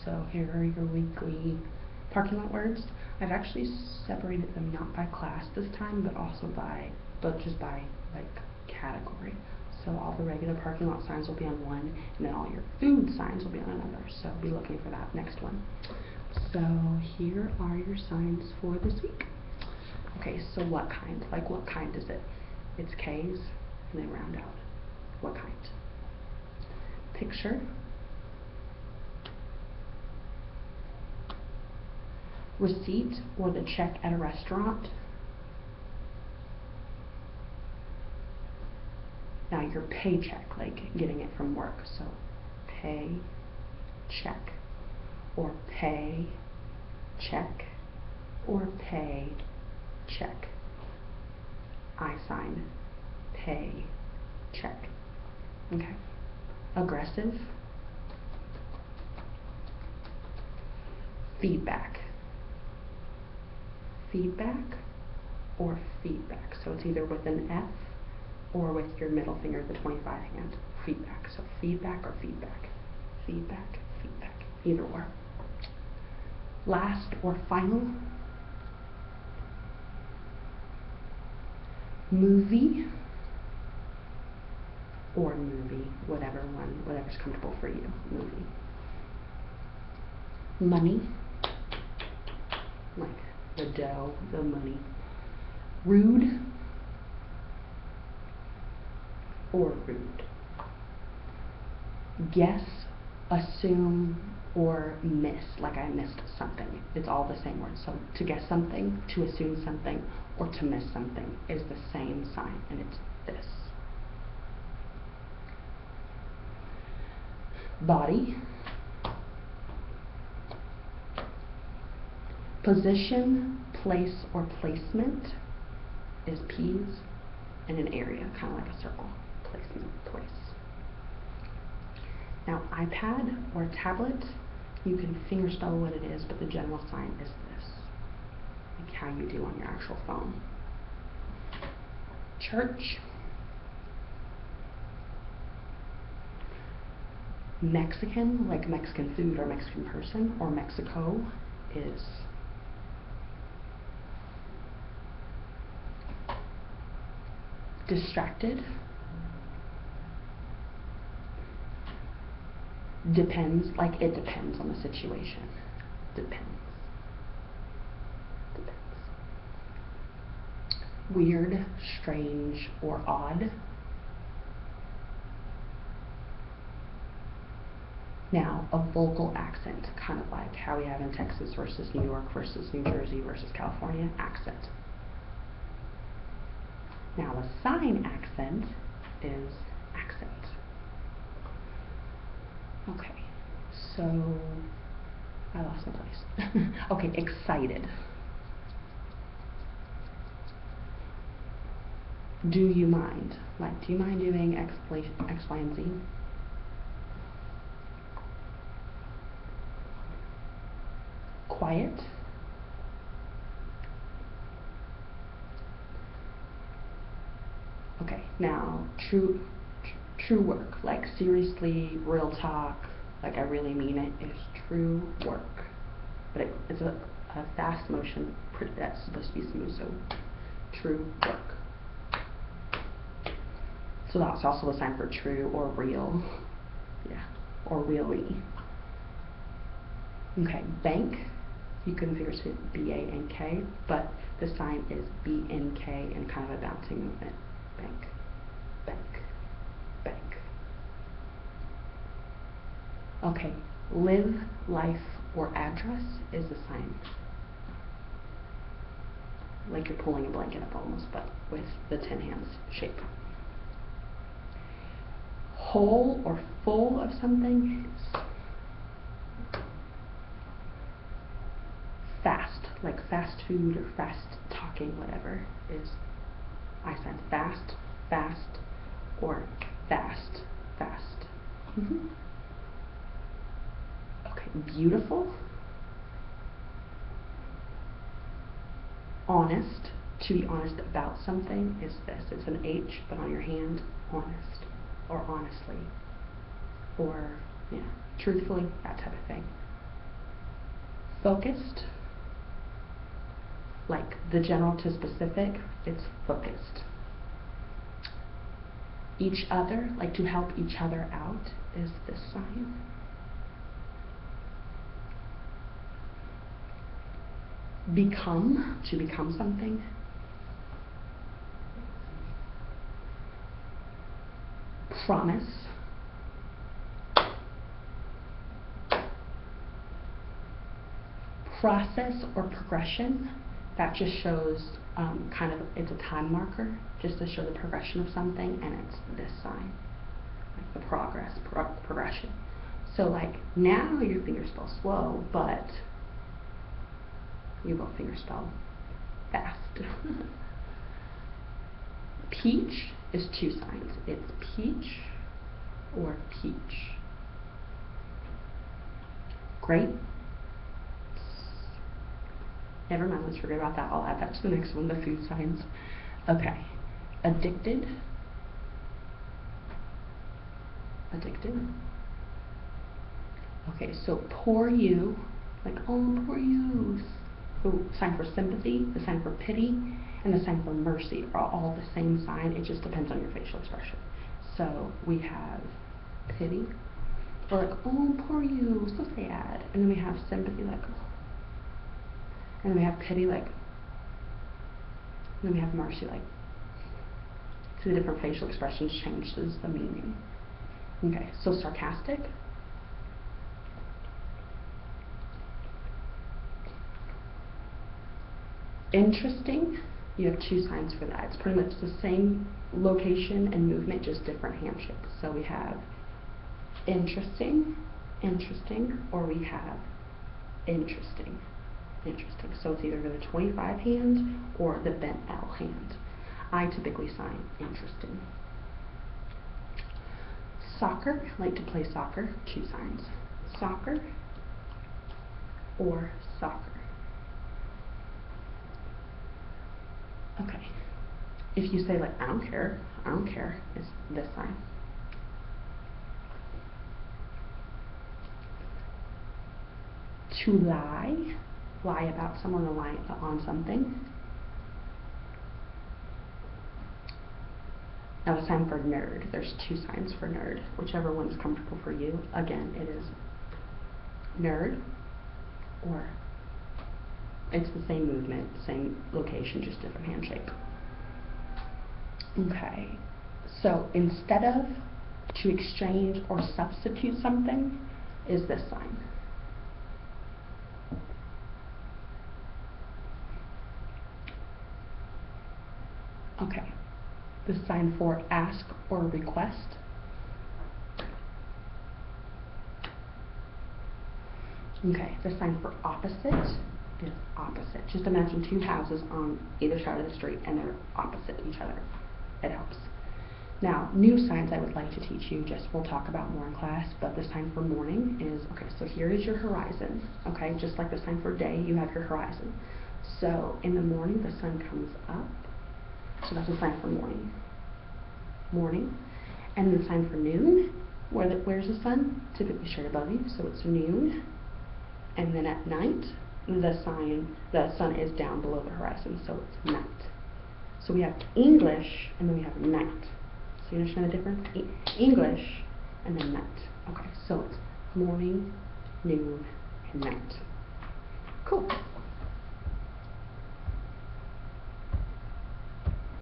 So here are your weekly parking lot words. I've actually separated them not by class this time, but just by like category. So all the regular parking lot signs will be on one, and then all your food signs will be on another. So be looking for that next one. So here are your signs for this week. Okay, so what kind? Like what kind is it? It's K's, and they round out. What kind? Picture. Receipt or the check at a restaurant. Now your paycheck, like getting it from work. So pay, check, or pay, check, or pay, check. I sign, pay, check. Okay. Aggressive. Feedback. Feedback or feedback. So it's either with an F or with your middle finger, the 25 hand. Feedback. So feedback or feedback. Feedback, feedback. Either or. Last or final. Movie or movie, whatever's comfortable for you. Movie. Money, like the dough, the money. Rude or rude. Guess, assume, or miss, like I missed something. It's all the same word. So to guess something, to assume something, or to miss something is the same sign, and it's this. Body. Position, place, or placement is P's, and an area, kind of like a circle. Placement, place. Now iPad or tablet, you can fingerspell what it is, but the general sign is this, like how you do on your actual phone. Church. Mexican, like Mexican food or Mexican person, or Mexico is distracted. Depends, like it depends on the situation. Depends. Depends. Weird, strange, or odd. Now, a vocal accent, kind of like how we have in Texas versus New York versus New Jersey versus California, accent. Now, a sign accent is accent. Okay, so I lost my place. Okay, excited. Do you mind? Like, do you mind doing X, Y, and Z? Quiet. Okay, now true work, like seriously, real talk, like I really mean it, is true work. But it's a fast motion that's supposed to be smooth, so true work. So that's also a sign for true or real. Yeah, or really. Okay, bank. You can figure it B-A-N-K, but the sign is B-N-K and kind of a bouncing movement. Bank, bank, bank. Okay, live, life, or address is the sign. Like you're pulling a blanket up almost, but with the 10 hands shape. Whole or full of something is fast, like fast food or fast talking, whatever, is I sign. Fast, fast, or fast, fast. Okay, beautiful. Honest, to be honest about something is this. It's an H, but on your hand, honest, or honestly, or, yeah, truthfully, that type of thing. Focused, like the general to specific, it's focused. Each other, like to help each other out, is this sign. Become, to become something. Promise. Process or progression, that just shows kind of, it's a time marker, just to show the progression of something, and it's this sign, like the progression. So like now your fingerspell slow, but you both fingerspell fast. Peach is two signs. It's peach or peach. Grape. Never mind, let's forget about that. I'll add that to the next one, the food signs. Okay. Addicted. Addicted. Okay, so poor you, like, oh, poor you. The sign for sympathy, the sign for pity, and the sign for mercy are all the same sign. It just depends on your facial expression. So we have pity, or like, oh, poor you, so sad. And then we have sympathy, like, oh. And then we have pity, like, and then we have mercy, like. So the different facial expressions changes the meaning. Okay, so sarcastic. Interesting, you have two signs for that. It's pretty much the same location and movement, just different handshakes. So we have interesting, interesting, or we have interesting, interesting. So it's either the 25 hand or the bent L hand. I typically sign interesting. Soccer, like to play soccer, two signs. Soccer or soccer. Okay. If you say like, I don't care, it's this sign. To lie, lie about someone or lie on something. Now the sign for nerd, there's two signs for nerd, whichever one's comfortable for you. Again, it is nerd, or it's the same movement, same location, just different handshake. Okay, so instead of to exchange or substitute something, is this sign. Okay, the sign for ask or request. Okay, the sign for opposite is opposite. Just imagine two houses on either side of the street and they're opposite each other. It helps. Now, new signs I would like to teach you, just we'll talk about more in class, but the sign for morning is, okay, so here is your horizon, okay, just like the sign for day, you have your horizon. So in the morning, the sun comes up, so that's a sign for morning. Morning. And the sign for noon, where's the sun? Typically straight above you, so it's noon. And then at night, the sun is down below the horizon, so it's night. So we have English, and then we have night. So you understand the difference? English, and then night. Okay, so it's morning, noon, and night. Cool.